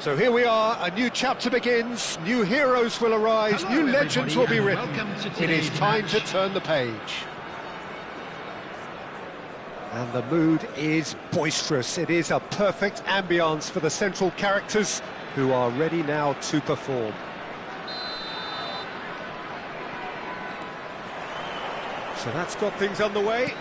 So here we are, a new chapter begins, new heroes will arise, Hello, new legends will be written. It is time match. to turn the page. And the mood is boisterous. It is a perfect ambience for the central characters who are ready now to perform. So that's got things underway.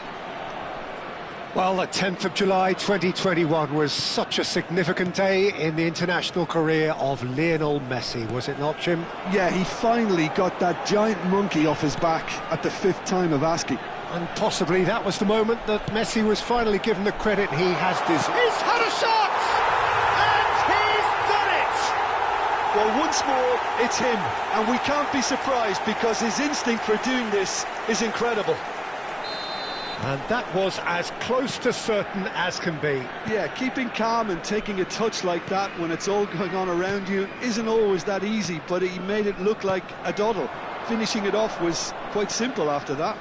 Well, the 10th of July 2021 was such a significant day in the international career of Lionel Messi, was it not, Jim? Yeah, he finally got that giant monkey off his back at the 5th time of asking. And possibly that was the moment that Messi was finally given the credit he has deserved. He's had a shot! And he's done it! Well, once more, it's him. And we can't be surprised because his instinct for doing this is incredible. And that was as close to certain as can be. Yeah, keeping calm and taking a touch like that when it's all going on around you isn't always that easy, but he made it look like a doddle. Finishing it off was quite simple after that.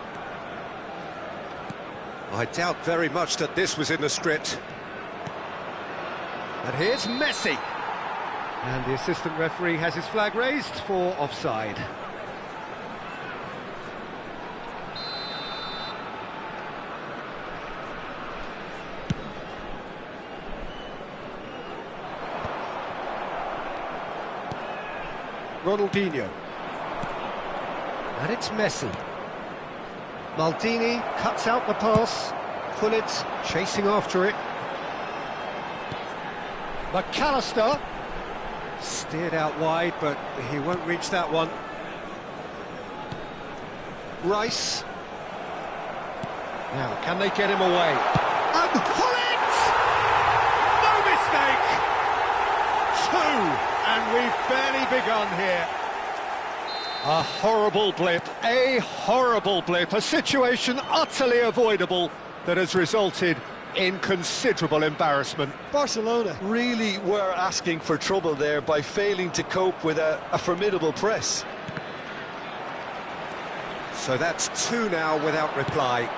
I doubt very much that this was in the script. And here's Messi. And the assistant referee has his flag raised for offside. Ronaldinho. And it's Messi. Maldini cuts out the pass. Pulitz chasing after it. McAllister steered out wide, but he won't reach that one. Rice. Now, can they get him away? And Pulitz! No mistake! Two! And we've barely begun here. A horrible blip, a situation utterly avoidable that has resulted in considerable embarrassment. Barcelona really were asking for trouble there by failing to cope with a formidable press. So that's two now without reply.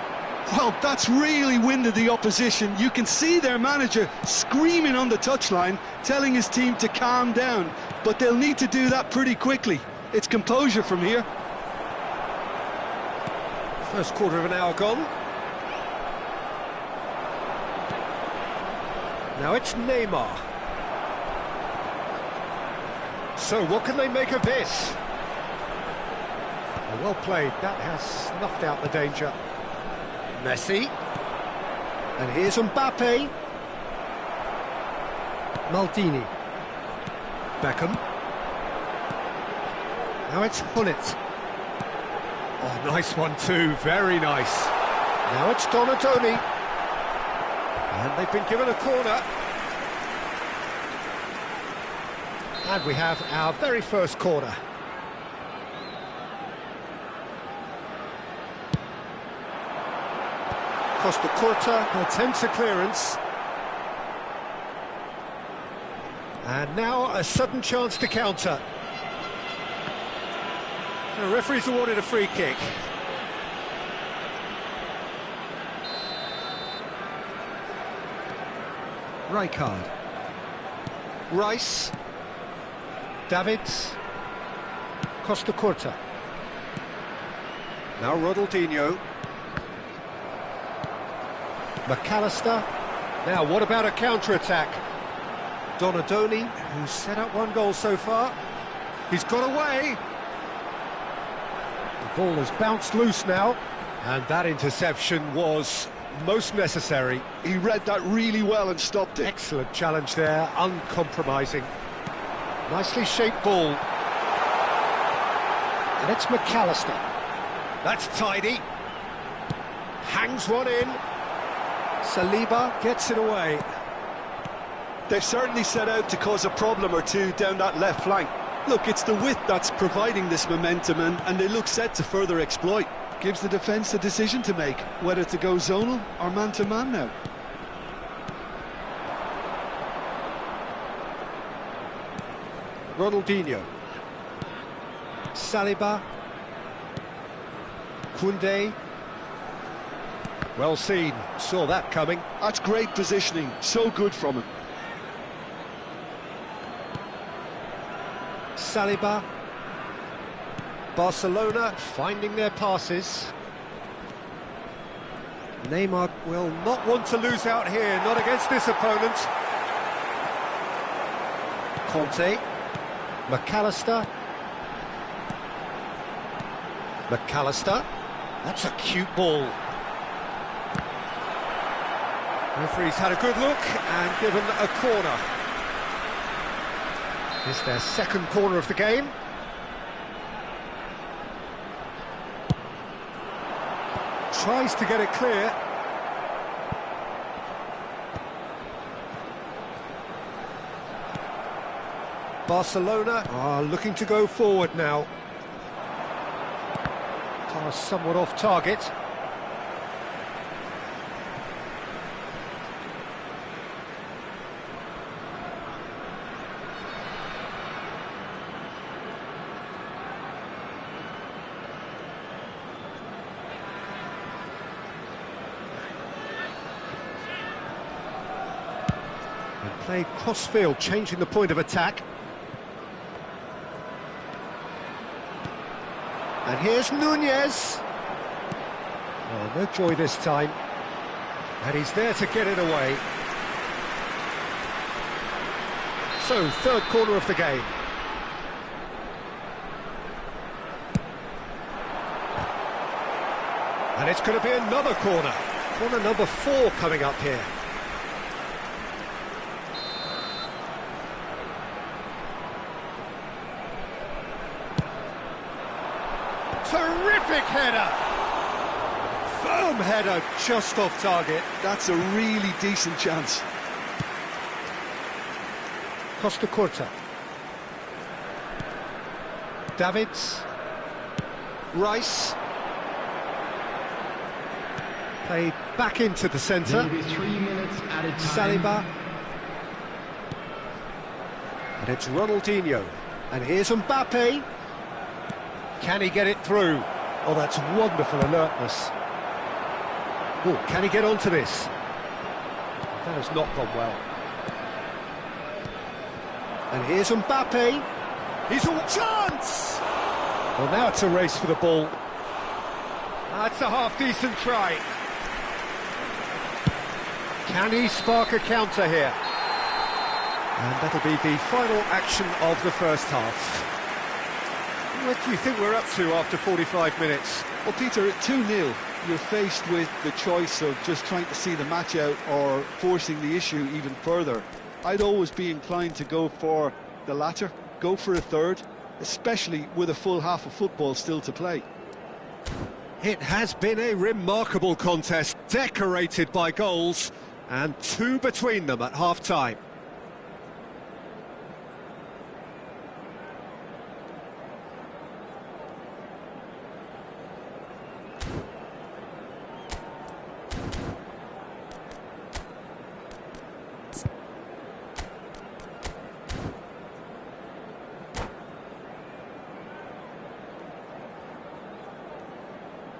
Well, that's really winded the opposition. You can see their manager screaming on the touchline, telling his team to calm down. But they'll need to do that pretty quickly. It's composure from here. First quarter of an hour gone. Now it's Neymar. So what can they make of this? Well played, that has snuffed out the danger. Messi. And here's Mbappe. Maldini. Beckham. Now it's Pulitz. Oh, nice one too, very nice. Now it's Donadoni. And they've been given a corner. And we have our very first corner. Costa Curta attempts a clearance. And now a sudden chance to counter. The referee's awarded a free kick. Rijkaard. Rice. Davids. Costa Curta. Now Ronaldinho. McAllister. Now, what about a counter-attack? Donadoni, who's set up one goal so far. He's got away. The ball has bounced loose now. And that interception was most necessary. He read that really well and stopped it. Excellent challenge there, uncompromising. Nicely shaped ball. And it's McAllister. That's tidy. Hangs one in. Saliba gets it away. They've certainly set out to cause a problem or two down that left flank. Look, it's the width that's providing this momentum, and they look set to further exploit. Gives the defence a decision to make, whether to go zonal or man-to-man now. Ronaldinho. Saliba. Koundé. Well seen, saw that coming. That's great positioning, so good from him. Saliba. Barcelona finding their passes. Neymar will not want to lose out here, not against this opponent. Conte. McAllister. McAllister. That's a cute ball. Referee's had a good look and given a corner. It's their second corner of the game. Tries to get it clear. Barcelona are looking to go forward now. Pass somewhat off target. Played cross-field, changing the point of attack. And here's Nunez. Oh, no joy this time. And he's there to get it away. So, third corner of the game. And it's going to be another corner. Corner number 4 coming up here. Terrific header! Firm header, just off target. That's a really decent chance. Costa Curta. Davids. Rice. Played back into the centre. 3 minutes at a time. Saliba. And it's Ronaldinho. And here's Mbappe. Can he get it through? Oh, that's wonderful alertness. Oh, can he get onto this? That has not gone well. And here's Mbappe. He's a chance! Well, now it's a race for the ball. That's a half-decent try. Can he spark a counter here? And that'll be the final action of the first half. What do you think we're up to after 45 minutes? Well, Peter, 2-0. You're faced with the choice of just trying to see the match out or forcing the issue even further. I'd always be inclined to go for the latter, go for a third, especially with a full half of football still to play. It has been a remarkable contest, decorated by goals, and 2 between them at half-time.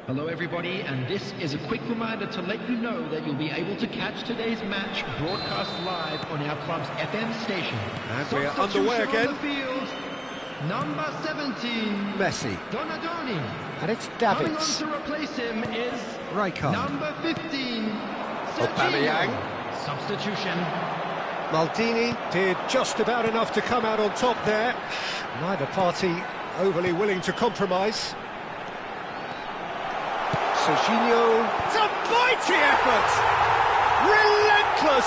Hello everybody, and this is a quick reminder to let you know that you'll be able to catch today's match broadcast live on our club's FM station. And we are underway again. On the field, number 17, Messi. Donadoni. And it's Coming on Davids. to replace him is Rijkaard. number 15, Aubameyang. Serginho. Substitution. Maldini did just about enough to come out on top there. Neither party overly willing to compromise. Serginho. It's a mighty effort! Relentless!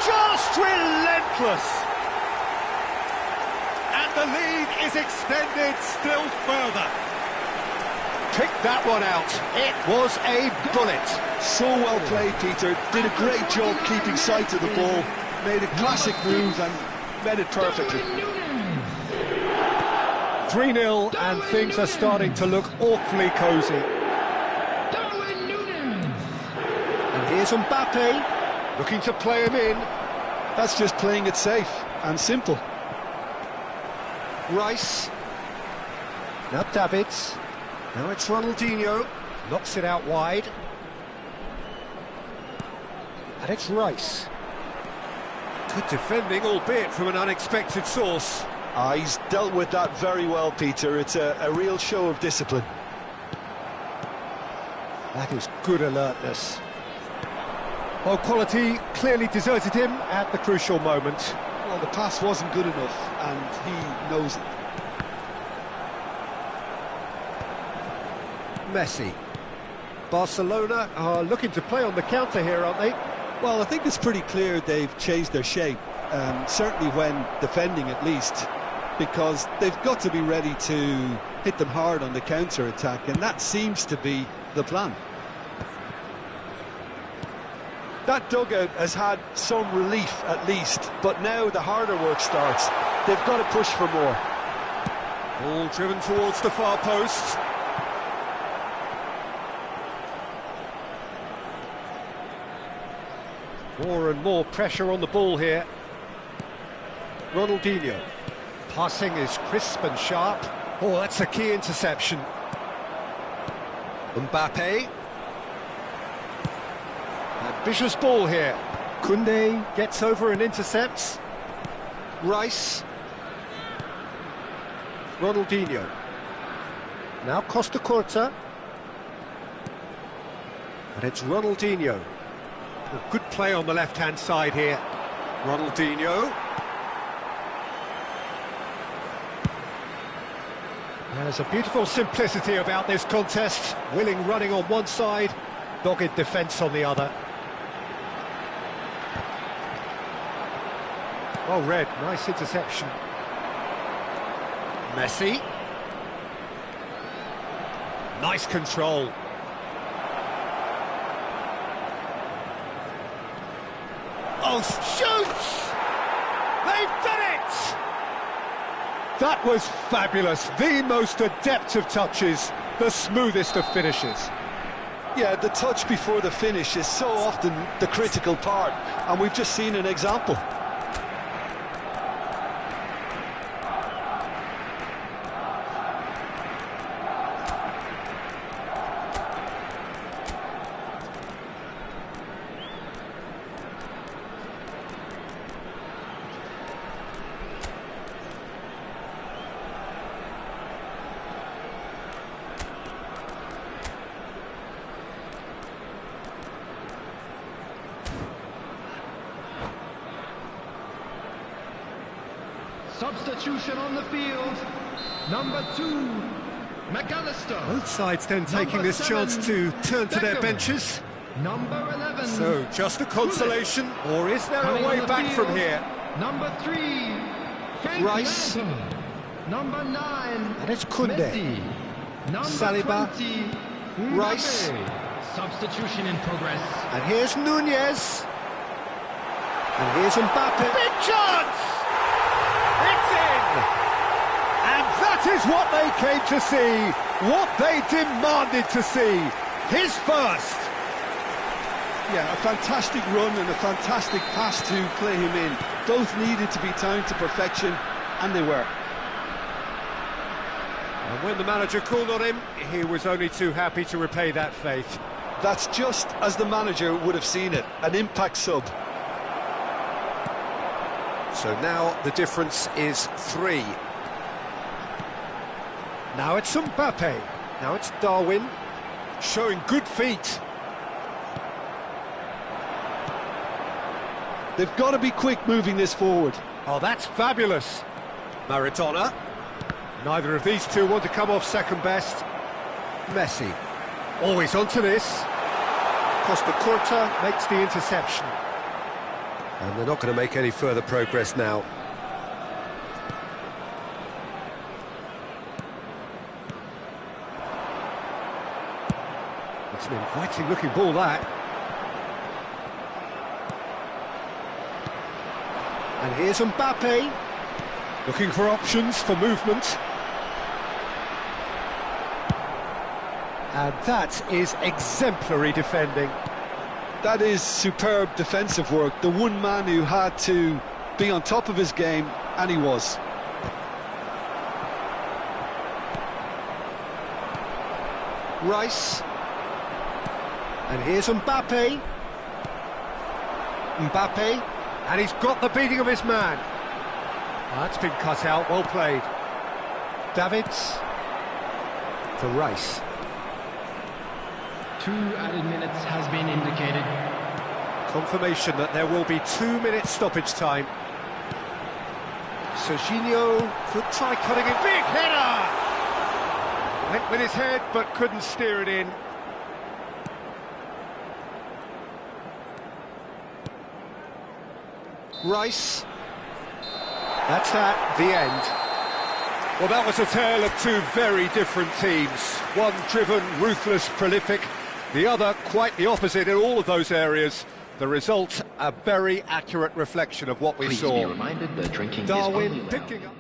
Just relentless! And the lead is extended still further. Picked that one out. It was a bullet. So well played, Peter. Did a great job keeping sight of the ball. Made a classic move and met it perfectly. 3-0 and things are starting to look awfully cosy. And here's Mbappe, looking to play him in. That's just playing it safe and simple. Rice. Now Davids. Now it's Ronaldinho. Knocks it out wide. And it's Rice. Good defending, albeit from an unexpected source. He's dealt with that very well, Peter. It's a real show of discipline. That is good alertness. Well, quality clearly deserted him at the crucial moment. Well, the pass wasn't good enough, and he knows it. Messi. Barcelona are looking to play on the counter here, aren't they? Well, I think it's pretty clear they've changed their shape, certainly when defending at least, because they've got to be ready to hit them hard on the counter-attack, and that seems to be the plan. That dugout has had some relief at least, but now the harder work starts. They've got to push for more. Ball driven towards the far post. More and more pressure on the ball here. Ronaldinho. Passing is crisp and sharp. Oh, that's a key interception. Mbappe. Ambitious ball here. Koundé gets over and intercepts. Rice. Ronaldinho. Now Costa Curta. And it's Ronaldinho. A good play on the left-hand side here. Ronaldinho. There's a beautiful simplicity about this contest. Willing running on one side, dogged defence on the other. Oh, Red, nice interception. Messi. Nice control. Oh, shoots! They've done it! That was fabulous. The most adept of touches, the smoothest of finishes. Yeah, the touch before the finish is so often the critical part, and we've just seen an example. Substitution on the field. Number 2, McAllister. Both sides then taking this chance to turn to their benches. Number 11. So, just a consolation, or is there a way back from here? Number 3, Frank Rice. Lampard. Number 9, And it's Koundé. Messi. Number Saliba. 20, Rice. Mbappe. Substitution in progress. And here's Nunez. And here's Mbappe. Big chance! It's in! And that is what they came to see, what they demanded to see. His first. Yeah, a fantastic run and a fantastic pass to play him in. Both needed to be timed to perfection, and they were. And when the manager called on him, he was only too happy to repay that faith. That's just as the manager would have seen it, an impact sub. So now the difference is 3. Now it's Mbappe. Now it's Darwin, showing good feet. They've got to be quick moving this forward. Oh, that's fabulous. Maradona. Neither of these two want to come off second best. Messi. Always onto this. Costa Curta makes the interception. And they're not going to make any further progress now. It's an inviting looking ball, that. And here's Mbappe, looking for options for movement. And that is exemplary defending. That is superb defensive work. The one man who had to be on top of his game, and he was. Rice. And here's Mbappe. Mbappe. And he's got the beating of his man. That's been cut out, well played. Davids for Rice. 2 added minutes has been indicated. Confirmation that there will be 2 minutes stoppage time. Serginho could try cutting it. Big header! Went with his head but couldn't steer it in. Rice. That's that, the end. Well, that was a tale of two very different teams. One driven, ruthless, prolific. The other quite the opposite in all of those areas. The result, a very accurate reflection of what we Please saw. be reminded that drinking Darwin is only allowed. picking up.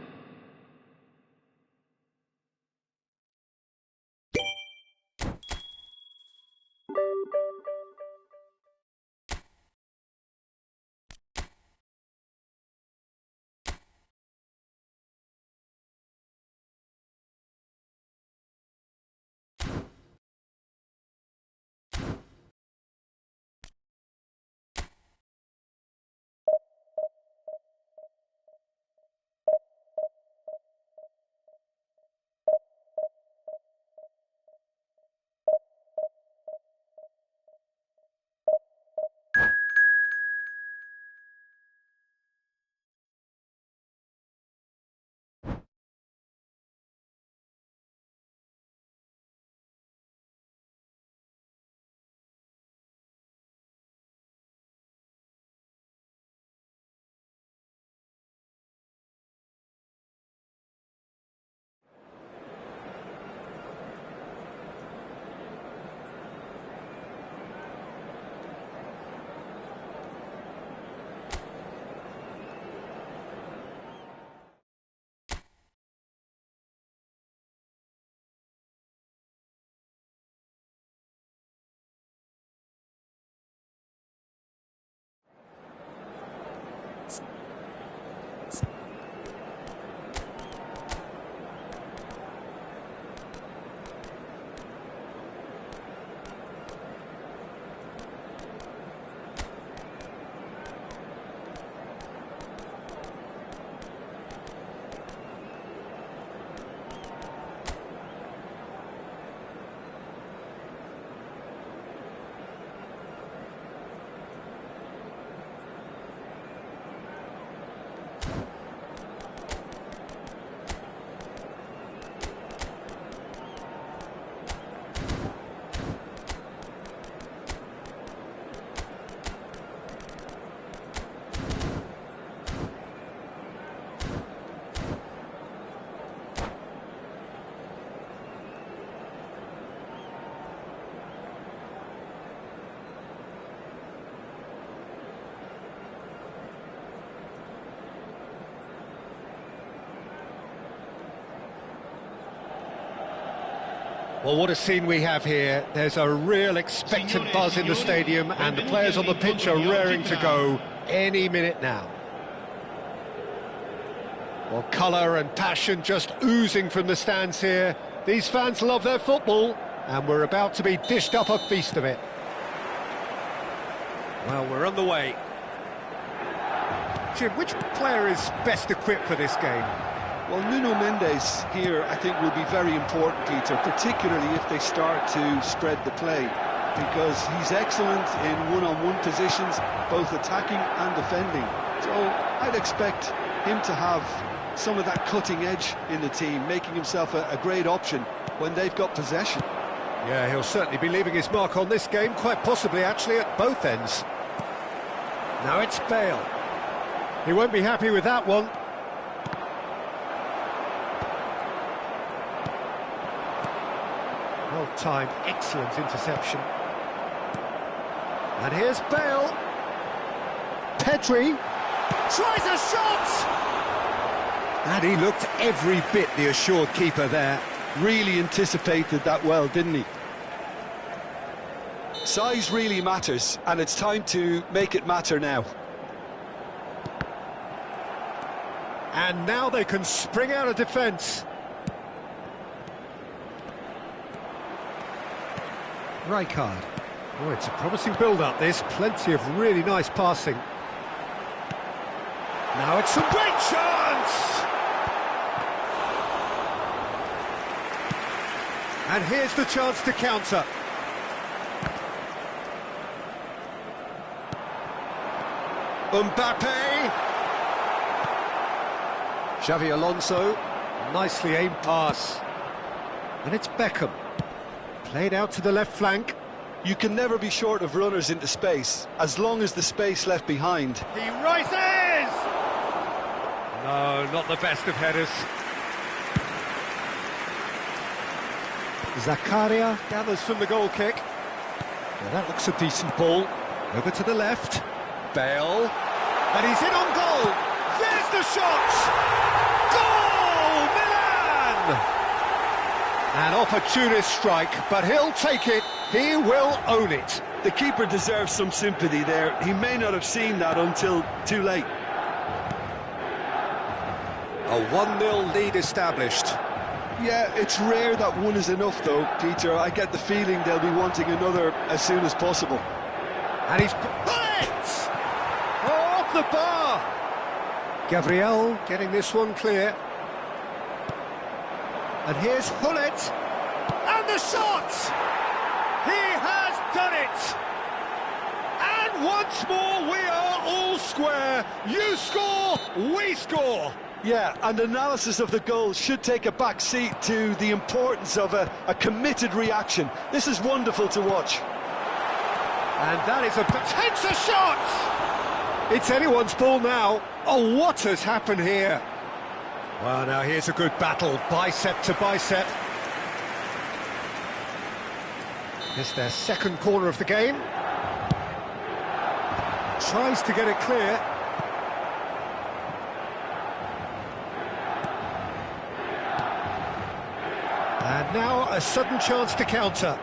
Well, what a scene we have here. There's a real expectant buzz in the stadium and the players on the pitch are raring to go any minute now. Well, colour and passion just oozing from the stands here. These fans love their football and we're about to be dished up a feast of it. Well, we're on the way. Jim, which player is best equipped for this game? Well, Nuno Mendes here, I think, will be very important, Peter, particularly if they start to spread the play, because he's excellent in one-on-one positions, both attacking and defending. So I'd expect him to have some of that cutting edge in the team, making himself a great option when they've got possession. Yeah, he'll certainly be leaving his mark on this game, quite possibly actually at both ends. Now it's Bale. He won't be happy with that one. Well-timed, excellent interception. And here's Bale. Pedri tries a shot! And he looked every bit the assured keeper there. Really anticipated that well, didn't he? Size really matters, and it's time to make it matter now. And now they can spring out of defence. Rijkaard. Oh, it's a promising build-up, this. Plenty of really nice passing. Now it's a great chance! And here's the chance to counter. Mbappe! Xavi Alonso, nicely aimed pass. And it's Beckham. Played out to the left flank. You can never be short of runners into space, as long as the space left behind. He rises! No, not the best of headers. Zakaria gathers from the goal kick. Well, that looks a decent ball. Over to the left. Bale. And he's in on goal. There's the shot! Goal! Milan! An opportunist strike, but he'll take it. He will own it. The keeper deserves some sympathy there. He may not have seen that until too late. A 1-0 lead established. Yeah, it's rare that one is enough, though, Peter. I get the feeling they'll be wanting another as soon as possible. And he's... Bullet! Off the bar! Gabriel getting this one clear. And here's Hullet. And the shot! He has done it! And once more we are all square. You score, we score. Yeah, and analysis of the goal should take a back seat to the importance of a committed reaction. This is wonderful to watch. And that is a potential shot! It's anyone's ball now. Oh, what has happened here? Well, now here's a good battle, bicep to bicep. It's their second corner of the game. Tries to get it clear. And now a sudden chance to counter.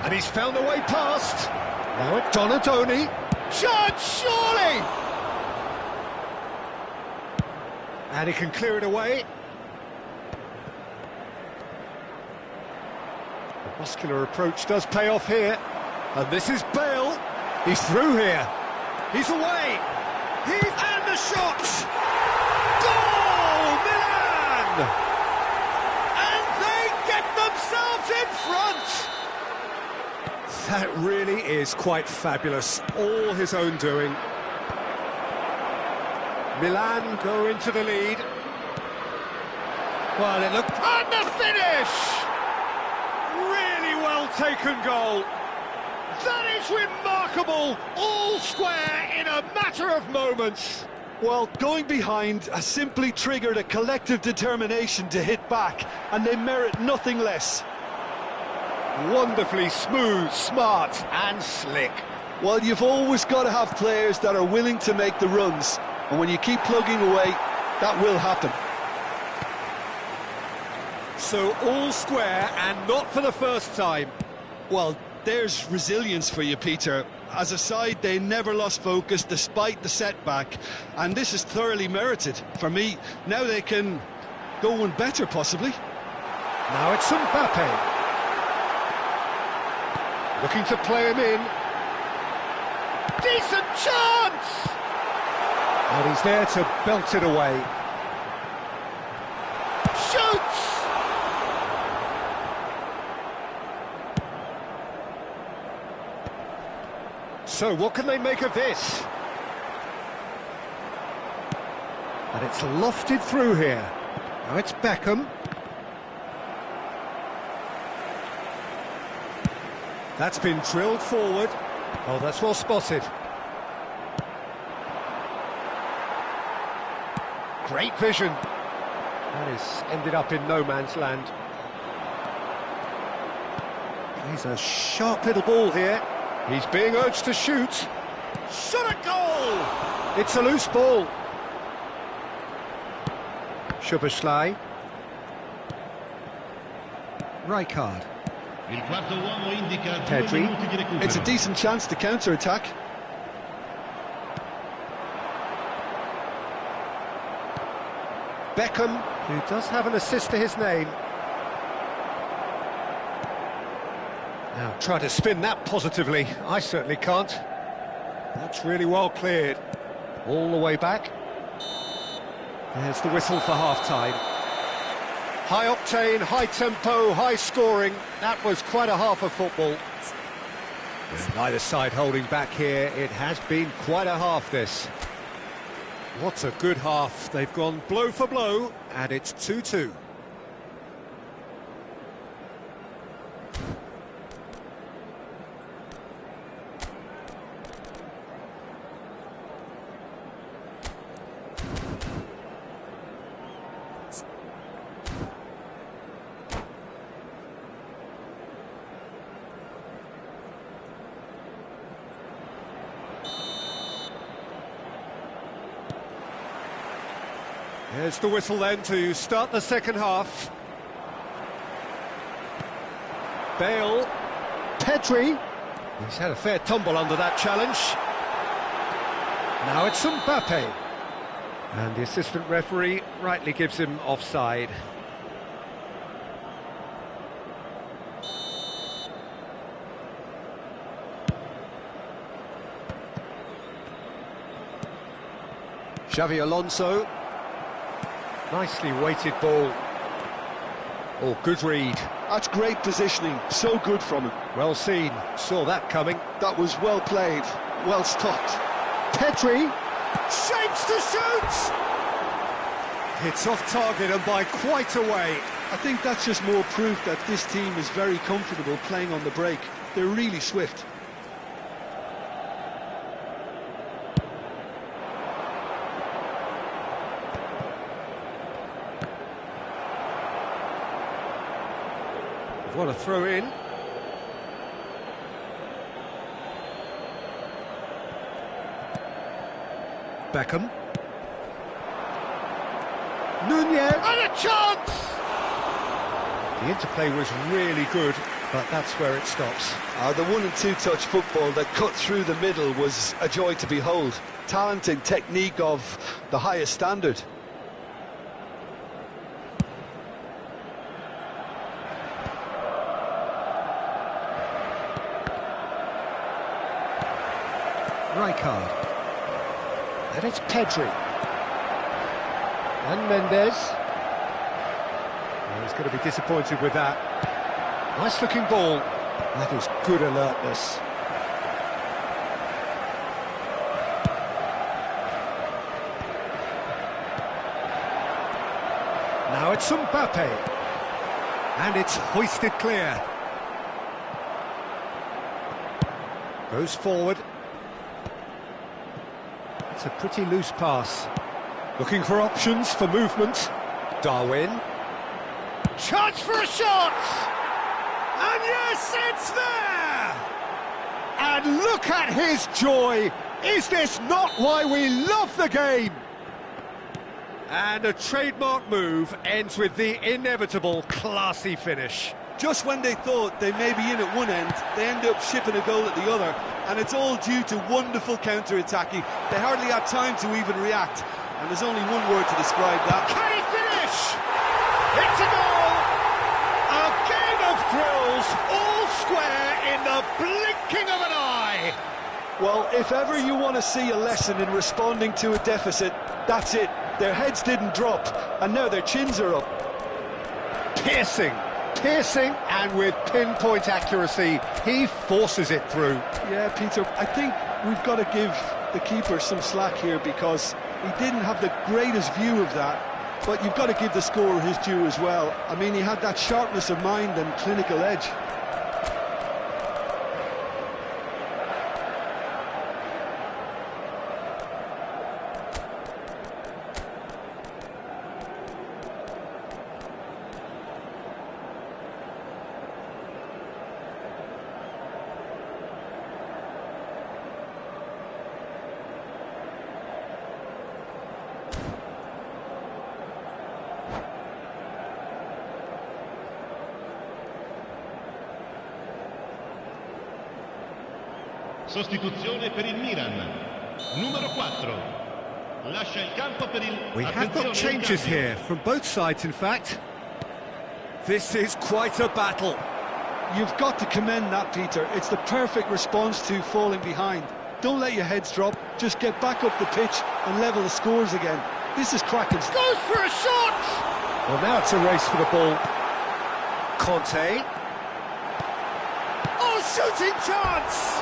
And he's found a way past. Now it's Donadoni. Chance, surely! And he can clear it away. The muscular approach does pay off here. And this is Bale. He's through here. He's away. And the shot! Goal, Milan! And they get themselves in front! That really is quite fabulous. All his own doing. Milan go into the lead. Well, it looked... And the finish! Really well taken goal. That is remarkable. All square in a matter of moments. Well, going behind has simply triggered a collective determination to hit back, and they merit nothing less. Wonderfully smooth, smart and slick. Well, you've always got to have players that are willing to make the runs, and when you keep plugging away, that will happen. So all square, and not for the first time. Well, there's resilience for you, Peter. As a side, they never lost focus despite the setback, and this is thoroughly merited. For me, now they can go one better, possibly. Now it's Mbappe. Looking to play him in. Decent chance! And he's there to belt it away. Shoots! So what can they make of this? And it's lofted through here. Now it's Beckham. That's been drilled forward. Oh, that's well spotted. Great vision. That is ended up in no man's land. He's a sharp little ball here. He's being urged to shoot. Shot a goal! It's a loose ball. Szoboszlai. Rijkaard. Pedri. It's a decent chance to counter-attack. Beckham, who does have an assist to his name. Now, try to spin that positively. I certainly can't. That's really well cleared. All the way back. There's the whistle for half-time. High octane, high tempo, high scoring. That was quite a half of football. With neither side holding back here. It has been quite a half, this. What a good half. They've gone blow for blow, and it's 2-2. Here's the whistle then to start the second half. Bale. Pedri. He's had a fair tumble under that challenge. Now it's Mbappe. And the assistant referee rightly gives him offside. Xavi Alonso. Nicely weighted ball. Oh, good read. That's great positioning, so good from him. Well seen, saw that coming. That was well played, well stopped. Pedri shapes to shoot! It's off target and by quite a way. I think that's just more proof that this team is very comfortable playing on the break. They're really swift. What a throw in. Beckham. Nunez. And a chance! The interplay was really good, but that's where it stops. The 1- and 2-touch football that cut through the middle was a joy to behold. Talent and technique of the highest standard. Rijkaard. And it's Pedri. And Mendes. Well, he's going to be disappointed with that. Nice looking ball. That is good alertness. Now it's Mbappe. And it's hoisted clear. Goes forward. It's a pretty loose pass. Looking for options for movement. Darwin. Chance for a shot! And yes, it's there! And look at his joy! Is this not why we love the game? And a trademark move ends with the inevitable classy finish. Just when they thought they may be in at one end, they end up shipping a goal at the other, and it's all due to wonderful counter-attacking. They hardly had time to even react, and there's only one word to describe that. Can he finish? It's a goal! A game of thrills, all square in the blinking of an eye! Well, if ever you want to see a lesson in responding to a deficit, that's it. Their heads didn't drop, and now their chins are up. Piercing, and with pinpoint accuracy, he forces it through. Yeah, Peter, I think we've got to give the keeper some slack here because he didn't have the greatest view of that, but you've got to give the scorer his due as well. I mean, he had that sharpness of mind and clinical edge. Sostituzione per il Milan. Numero 4. Lascia il campo per il... We have got changes here, from both sides in fact. This is quite a battle. You've got to commend that, Peter. It's the perfect response to falling behind. Don't let your heads drop, just get back up the pitch and level the scores again. This is cracking. Goes for a shot! Well, now it's a race for the ball. Conte. Oh, shooting chance!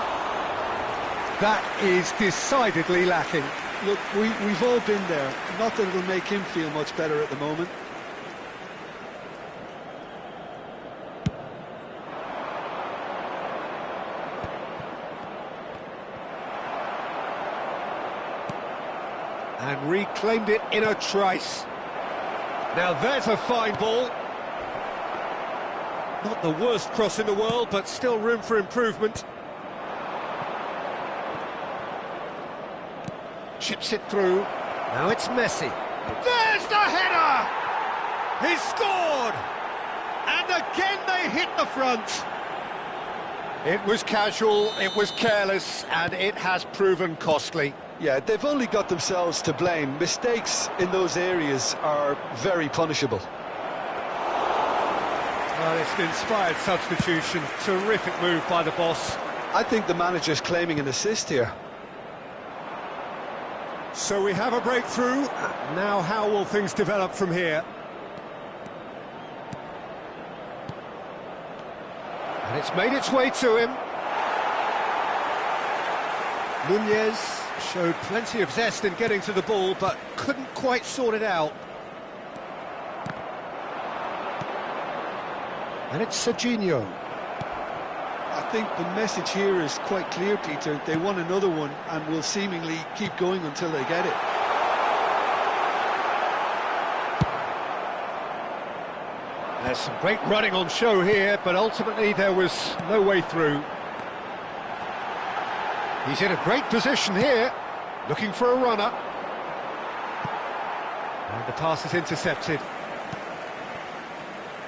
That is decidedly lacking. Look, we've all been there. Not that it'll make him feel much better at the moment. And reclaimed it in a trice. Now there's a fine ball. Not the worst cross in the world, but still room for improvement. Chips it through. Now it's Messi. There's the header! He's scored! And again they hit the front. It was casual, it was careless, and it has proven costly. Yeah, they've only got themselves to blame. Mistakes in those areas are very punishable. Well, it's an inspired substitution. Terrific move by the boss. I think the manager's claiming an assist here. So we have a breakthrough. Now how will things develop from here? And it's made its way to him. Nunez showed plenty of zest in getting to the ball, but couldn't quite sort it out. And it's Serginho. I think the message here is quite clear, Peter. They want another one and will seemingly keep going until they get it. There's some great running on show here, but ultimately there was no way through. He's in a great position here, looking for a runner. And the pass is intercepted.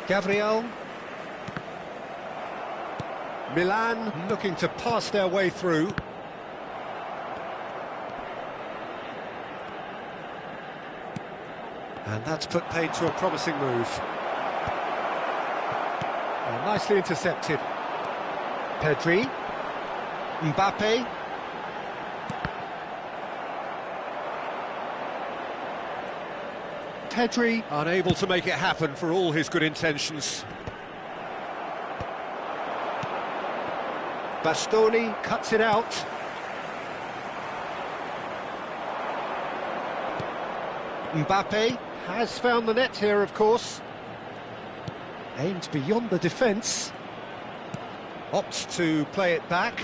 Gabriel. Milan looking to pass their way through. And that's put paid to a promising move. Well, nicely intercepted. Pedri. Mbappe. Pedri unable to make it happen for all his good intentions. Bastoni cuts it out. Mbappe has found the net here, of course. Aimed beyond the defence. Opts to play it back.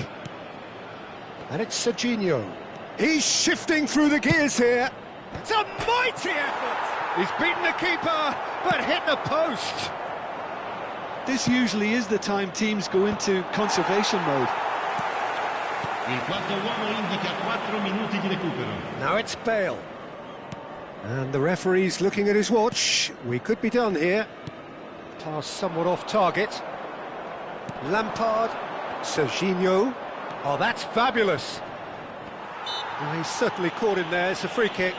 And it's Serginho. He's shifting through the gears here. It's a mighty effort! He's beaten the keeper, but hit the post. This usually is the time teams go into conservation mode. Il quarto uomo indica 4 minuti di recupero. Now it's Bale. And the referee's looking at his watch. We could be done here. Pass somewhat off target. Lampard. Serginho. Oh, that's fabulous. Well, he's certainly caught him there. It's a free kick.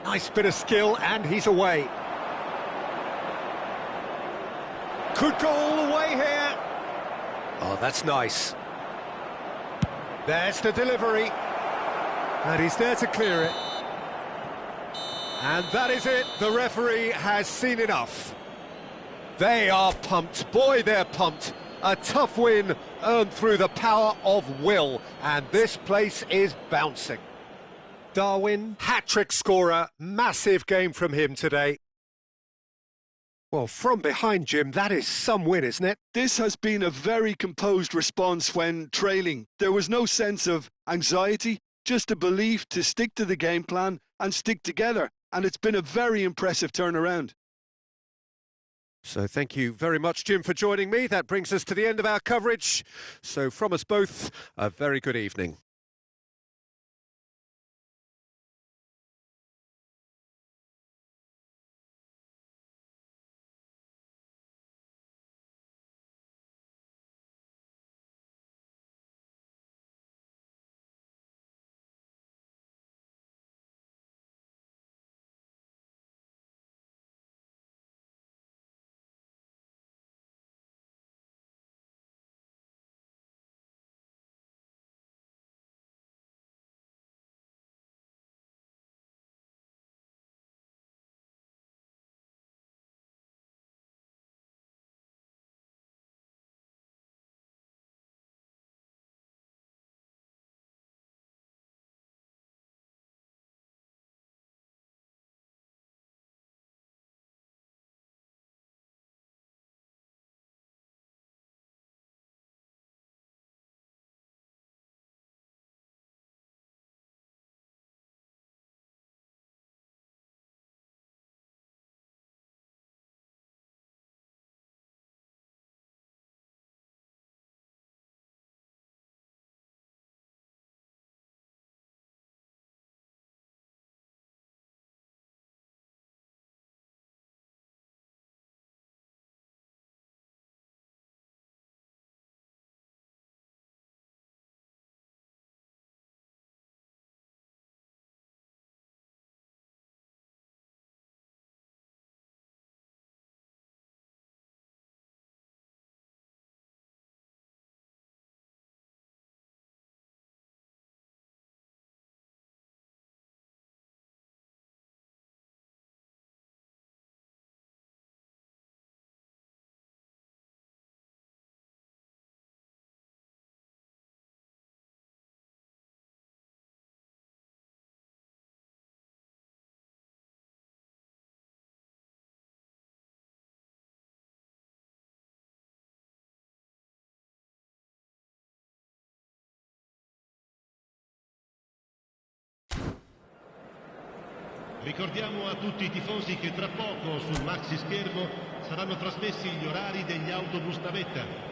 Nice bit of skill, and he's away. Could go all the way here. Oh, that's nice. There's the delivery. And he's there to clear it. And that is it. The referee has seen enough. They are pumped. Boy, they're pumped. A tough win earned through the power of will. And this place is bouncing. Darwin, hat-trick scorer, massive game from him today. Well, from behind, Jim, that is some win, isn't it? This has been a very composed response when trailing. There was no sense of anxiety, just a belief to stick to the game plan and stick together. And it's been a very impressive turnaround. So thank you very much, Jim, for joining me. That brings us to the end of our coverage. So from us both, a very good evening. Ricordiamo a tutti i tifosi che tra poco sul maxi schermo saranno trasmessi gli orari degli autobus navetta.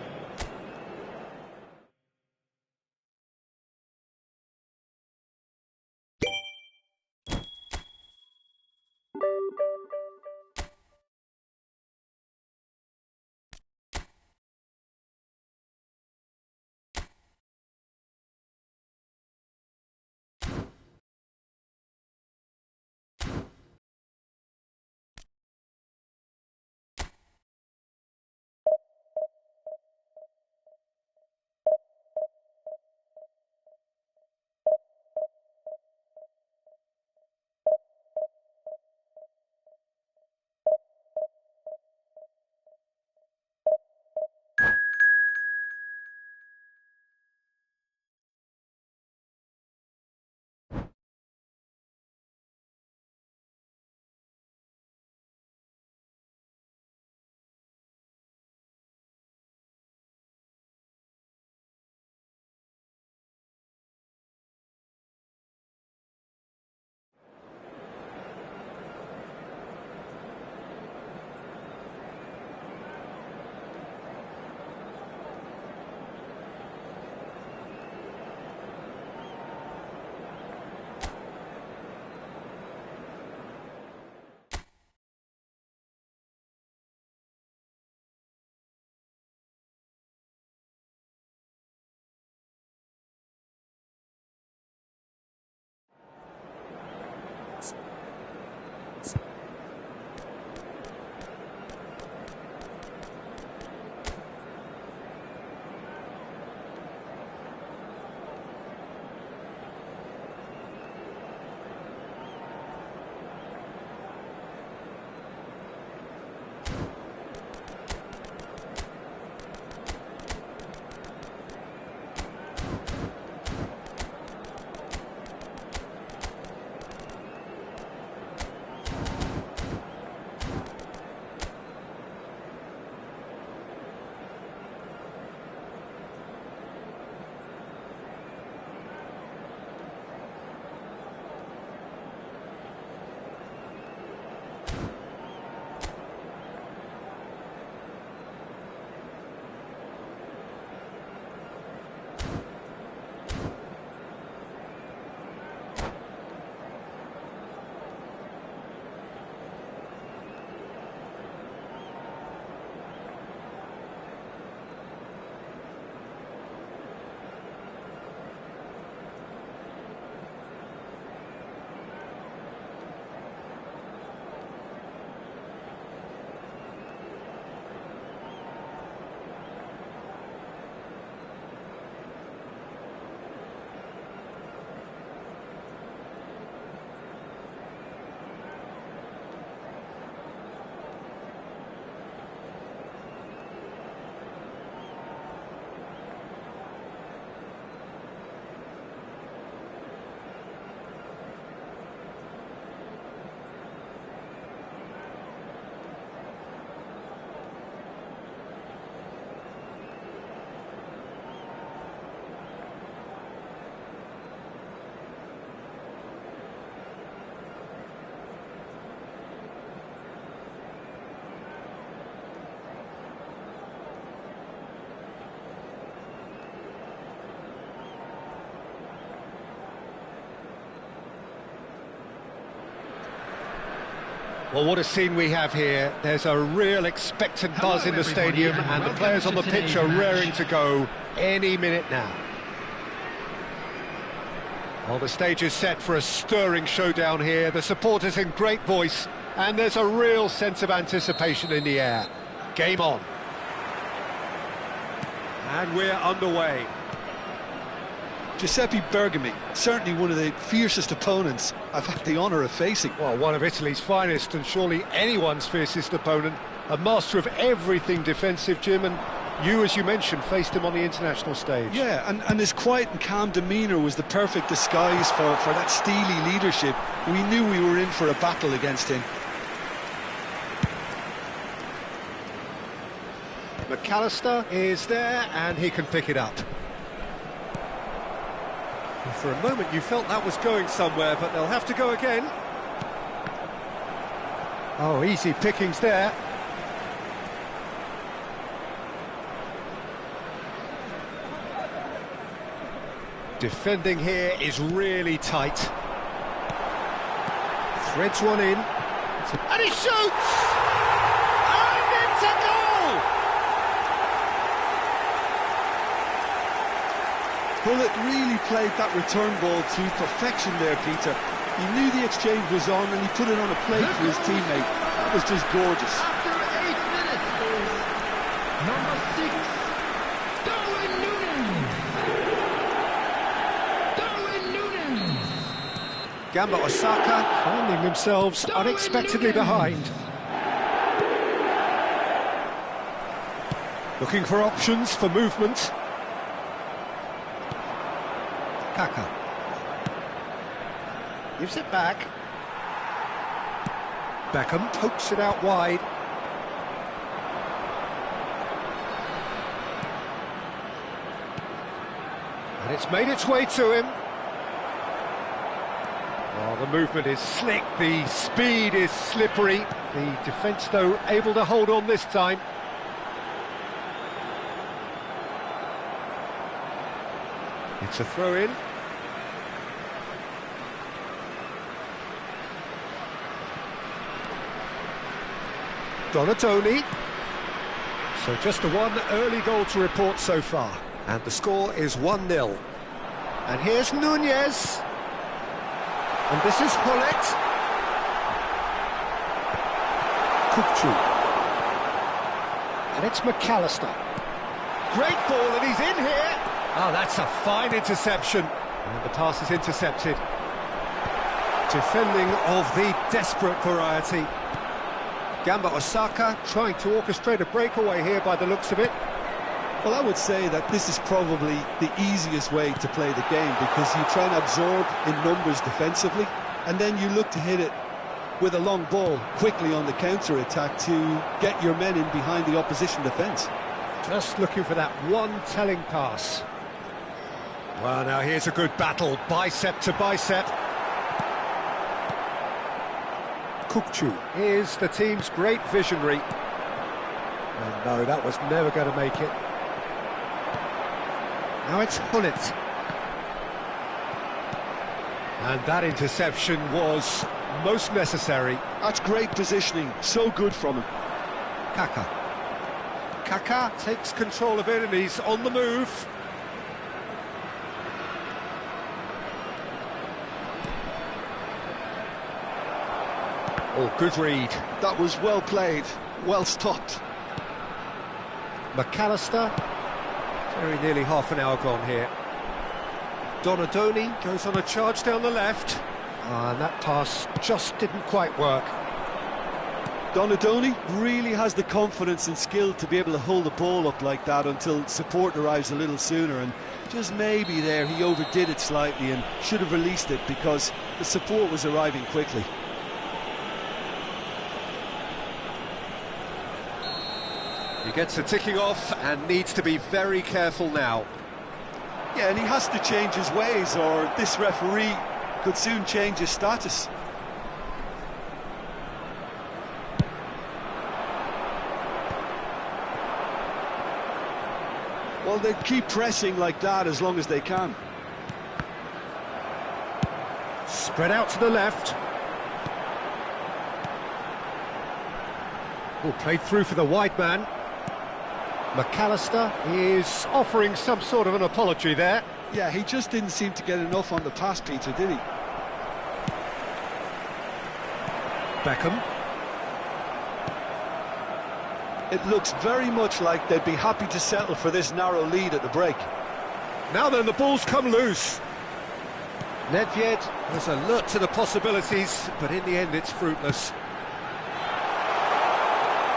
Well, what a scene we have here. There's a real expectant buzz in the stadium, and the players on the pitch are raring to go any minute now. Well, the stage is set for a stirring showdown here. The supporters in great voice, and there's a real sense of anticipation in the air. Game on. And we're underway. Giuseppe Bergami, certainly one of the fiercest opponents I've had the honour of facing. Well, one of Italy's finest, and surely anyone's fiercest opponent. A master of everything defensive, Jim, and you, as you mentioned, faced him on the international stage. Yeah, and his quiet and calm demeanour was the perfect disguise for that steely leadership. We knew we were in for a battle against him. McAllister is there, and he can pick it up. For a moment you felt that was going somewhere, but they'll have to go again. Oh, easy pickings there. Defending here is really tight. Threads one in. And he shoots! And it's a goal! Bullet really played that return ball to perfection there, Peter. He knew the exchange was on and he put it on a plate for his teammate. That was just gorgeous. After 8 minutes is number 6, Darwin Núñez. Darwin Núñez. Gamba Osaka finding themselves unexpectedly behind. Looking for options for movement. Kaka. Gives it back. Beckham pokes it out wide. And it's made its way to him. Oh, the movement is slick, the speed is slippery. The defence, though, able to hold on this time. It's a throw-in. Donatoni. So just the one early goal to report so far. And the score is 1-0. And here's Núñez. And this is Hullet. Kukçu. And it's McAllister. Great ball, and he's in here. Oh, that's a fine interception. And the pass is intercepted. Defending of the desperate variety. Gamba Osaka trying to orchestrate a breakaway here by the looks of it. Well, I would say that this is probably the easiest way to play the game because you try and absorb in numbers defensively and then you look to hit it with a long ball quickly on the counter-attack to get your men in behind the opposition defence. Just looking for that one telling pass. Well, now here's a good battle, bicep to bicep. Kukçu is the team's great visionary. And no, that was never going to make it. Now it's Hullet. And that interception was most necessary. That's great positioning, so good from him. Kaka. Kaka takes control of it and he's on the move. Oh, good read. That was well played, well stopped. McAllister. Very nearly half an hour gone here. Donadoni goes on a charge down the left. And that pass just didn't quite work. Donadoni really has the confidence and skill to be able to hold the ball up like that until support arrives a little sooner, and just maybe there he overdid it slightly and should have released it because the support was arriving quickly. He gets a ticking off and needs to be very careful now. Yeah, and he has to change his ways or this referee could soon change his status. Well, they keep pressing like that as long as they can. Spread out to the left. Oh, played through for the wide man. McAllister is offering some sort of an apology there. Yeah, he just didn't seem to get enough on the pass, Peter, did he? Beckham. It looks very much like they'd be happy to settle for this narrow lead at the break. Now then, the ball's come loose. Nedved was alert to the possibilities, but in the end it's fruitless.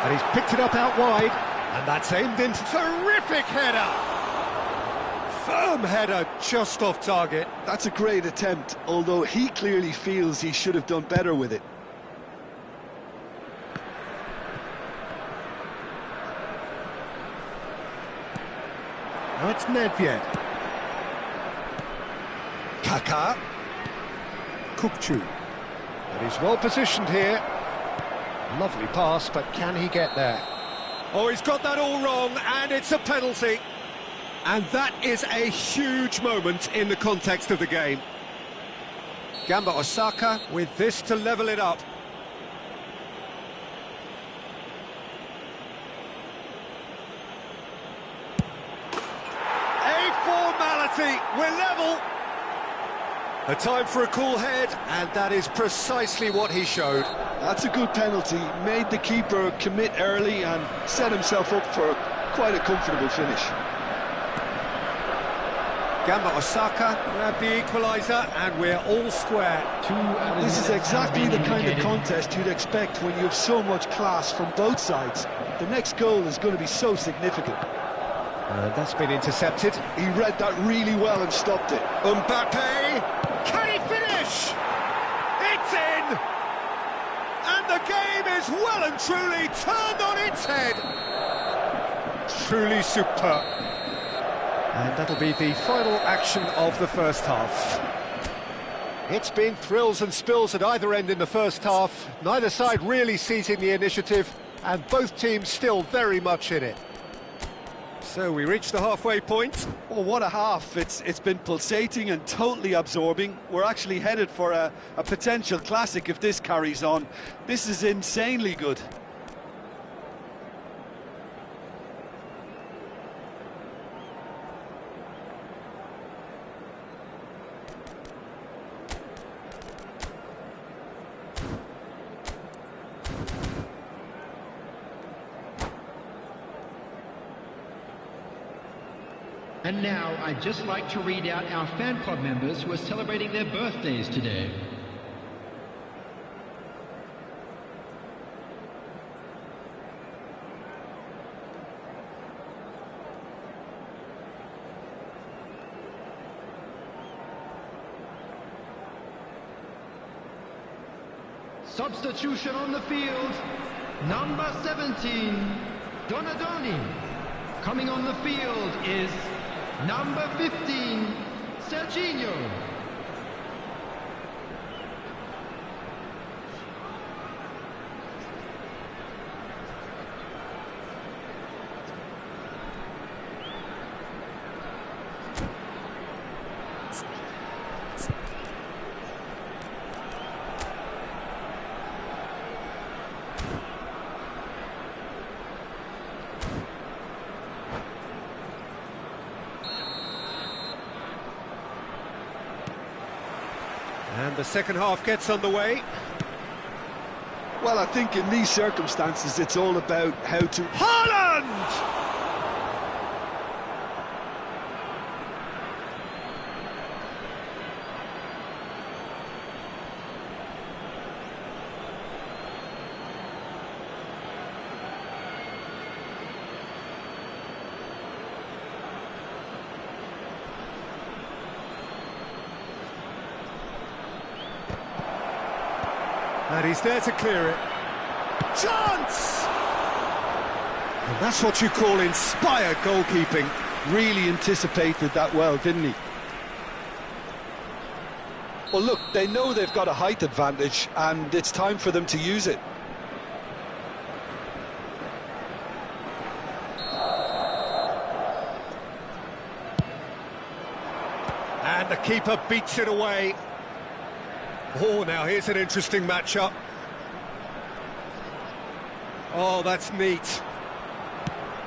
And he's picked it up out wide, and that's aimed into terrific header. Firm header, just off target. That's a great attempt, although he clearly feels he should have done better with it. Now it's Nedved. Kaka. Kukçu. And he's well positioned here. Lovely pass, but can he get there? Oh, he's got that all wrong, and it's a penalty. And that is a huge moment in the context of the game. Gamba Osaka with this to level it up. A formality, we're level. A time for a cool head, and that is precisely what he showed. That's a good penalty. Made the keeper commit early and set himself up for quite a comfortable finish. Gamba Osaka grabbed the equaliser, and we're all square. This is exactly the kind of contest you'd expect when you have so much class from both sides. The next goal is going to be so significant. That's been intercepted. He read that really well and stopped it. Mbappe, can he finish? It's in! And the game is well and truly turned on its head. Truly superb. And that'll be the final action of the first half. It's been thrills and spills at either end in the first half. Neither side really seizing the initiative, and both teams still very much in it. So we reach the halfway point. Oh, what a half. It's been pulsating and totally absorbing. We're actually headed for a potential classic if this carries on. This is insanely good. And now, I'd just like to read out our fan club members who are celebrating their birthdays today. Substitution on the field, number 17, Donadoni. Coming on the field is number 15, Serginho. And the second half gets underway. Well, I think in these circumstances, it's all about how to... Haaland! And he's there to clear it. Chance! And that's what you call inspired goalkeeping. Really anticipated that well, didn't he? Well, look, they know they've got a height advantage, and it's time for them to use it. And the keeper beats it away. Oh, now here's an interesting matchup. Oh, that's neat.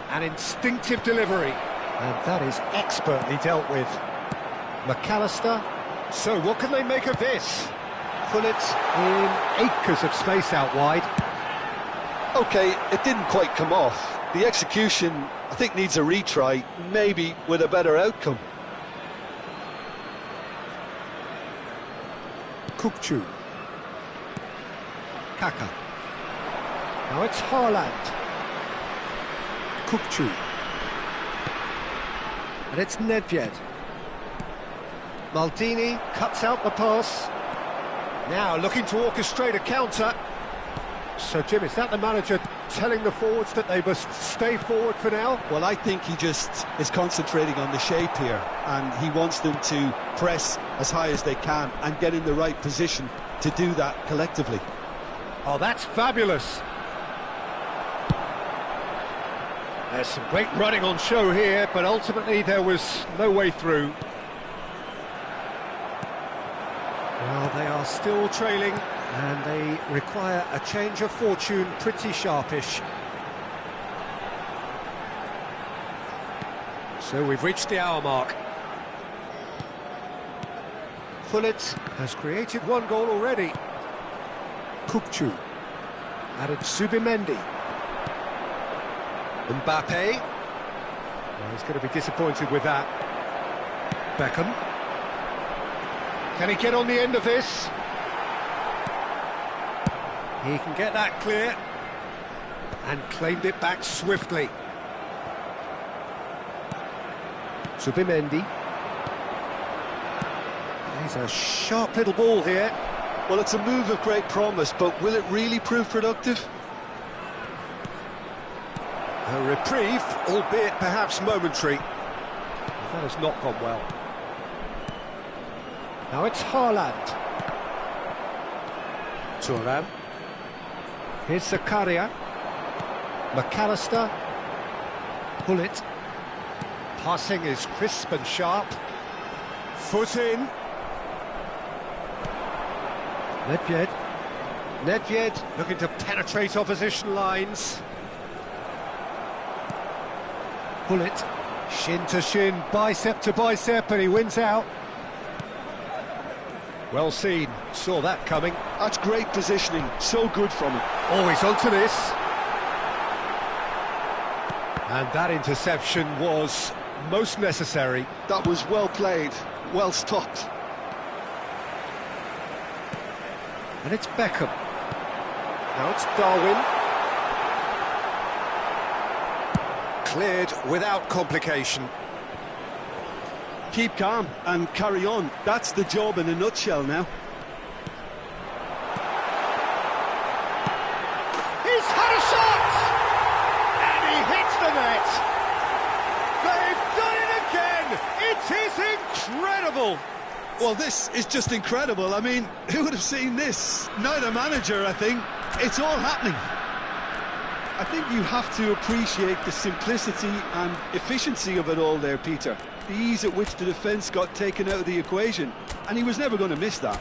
An instinctive delivery. And that is expertly dealt with. McAllister. So what can they make of this? Bullets in acres of space out wide. OK, it didn't quite come off. The execution, I think, needs a retry, maybe with a better outcome. Kukçu. Kaka. Now it's Haaland. Kukçu. And it's Nedved. Maldini cuts out the pass. Now looking to orchestrate a counter. So, Jim, is that the manager telling the forwards that they must stay forward for now? Well, I think he just is concentrating on the shape here, and he wants them to press as high as they can and get in the right position to do that collectively. Oh, that's fabulous. There's some great running on show here, but ultimately there was no way through. Well, they are still trailing, and they require a change of fortune pretty sharpish. So we've reached the hour mark. Pullet has created one goal already. Kukçu. Added Subimendi. Mbappe. Well, he's going to be disappointed with that. Beckham. Can he get on the end of this? He can get that clear. And claimed it back swiftly. Subimendi. He's a sharp little ball here. Well, it's a move of great promise, but will it really prove productive? A reprieve, albeit perhaps momentary. That has not gone well. Now it's Haaland. Thuram. Here's Zakaria. McAllister. Pullet. Passing is crisp and sharp. Foot in. Nedved looking to penetrate opposition lines. Pullet, shin to shin, bicep to bicep, and he wins out. Well seen, saw that coming. That's great positioning, so good from him. Oh, he's onto this. And that interception was most necessary. That was well played, well stopped. And it's Beckham. Now it's Darwin. Cleared without complication. Keep calm and carry on. That's the job in a nutshell now. He's had a shot! And he hits the net! They've done it again! It is incredible! Well, this is just incredible. I mean, who would have seen this? Neither manager, I think. It's all happening. I think you have to appreciate the simplicity and efficiency of it all there, Peter. The ease at which the defence got taken out of the equation, and he was never going to miss that.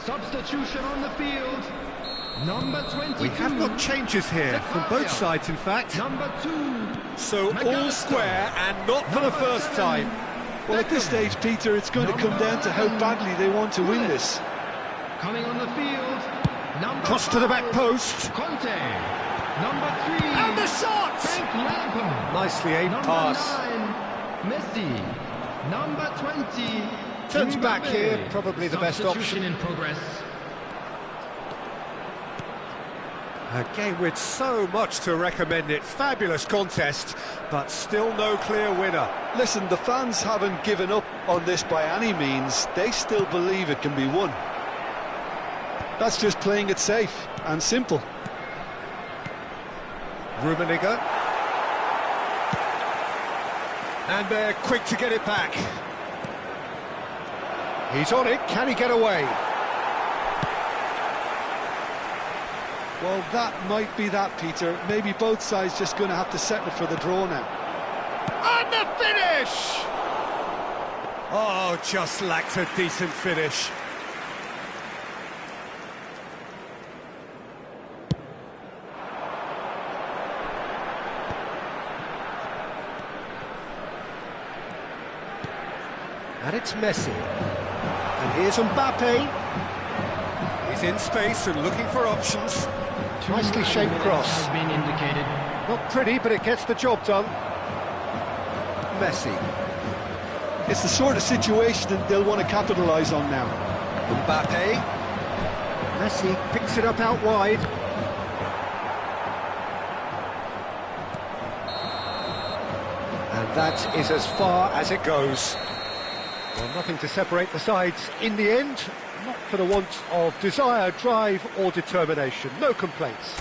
Substitution on the field. Number 22. We have got changes here from both sides, in fact. Number 2. So all square and not for the first time. Well, at this stage, Peter, it's going to come down to how badly they want to win this. Coming on the field. Number Cross to the back post. Conte. Number 3. And the shot! Frank Lampard. Nicely aimed Number pass. 9. Messi. Number 20. Turns back Mbappe. here, probably the best option. Substitution in progress. A game with so much to recommend it. Fabulous contest, but still no clear winner. Listen, the fans haven't given up on this by any means. They still believe it can be won. That's just playing it safe and simple. Rummenigge. And they're quick to get it back. He's on it, can he get away? Well, that might be that, Peter. Maybe both sides just going to have to settle for the draw now. And the finish! Oh, just lacked a decent finish. And it's Messi. And here's Mbappe. He's in space and looking for options. Nicely shaped cross. Has been indicated. Not pretty, but it gets the job done. Messi. It's the sort of situation that they'll want to capitalise on now. Mbappe. Messi picks it up out wide. And that is as far as it goes. Well, nothing to separate the sides in the end. Not for the want of desire, drive or determination. No complaints.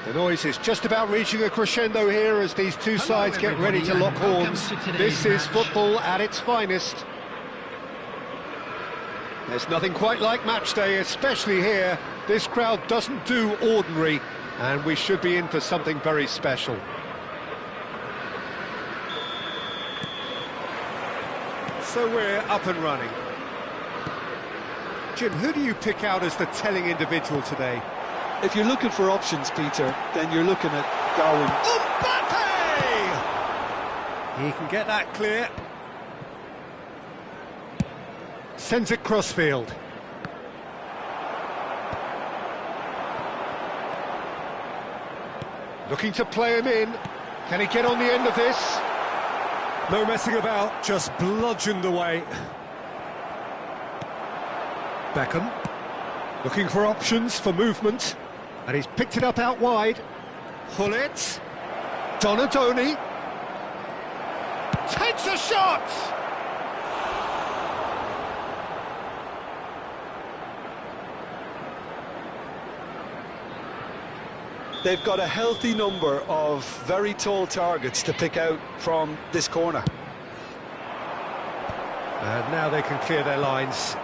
The noise is just about reaching a crescendo here as these two sides get ready to lock horns. This is football at its finest. There's nothing quite like match day, especially here. This crowd doesn't do ordinary, and we should be in for something very special. So we're up and running. Jim, who do you pick out as the telling individual today? If you're looking for options, Peter, then you're looking at Darwin. Mbappe! He can get that clear. Sends it crossfield. Looking to play him in. Can he get on the end of this? No messing about, just bludgeoned away. Beckham. Looking for options for movement, and he's picked it up out wide. Hullet, Donadoni, takes a shot! They've got a healthy number of very tall targets to pick out from this corner. And now they can clear their lines.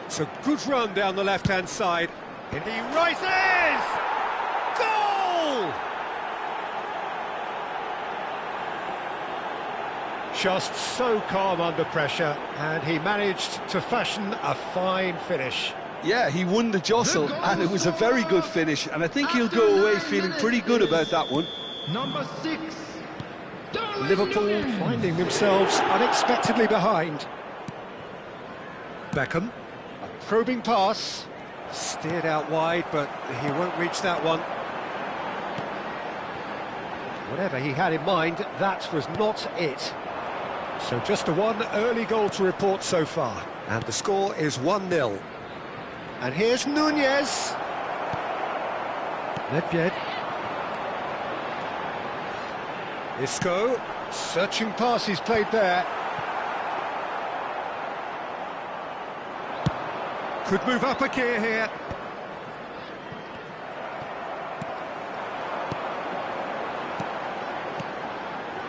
It's a good run down the left-hand side. And he rises! Goal! Just so calm under pressure, and he managed to fashion a fine finish. Yeah, he won the jostle, and it was a very good finish, and I think he'll go away feeling pretty good about that one. Number 6. Liverpool finding themselves unexpectedly behind. Beckham, a probing pass, steered out wide, but he won't reach that one. Whatever he had in mind, that was not it. So just a one early goal to report so far, and the score is 1-0. And here's Nunez. Nedved. Isco, searching pass he's played there. Could move up a gear here.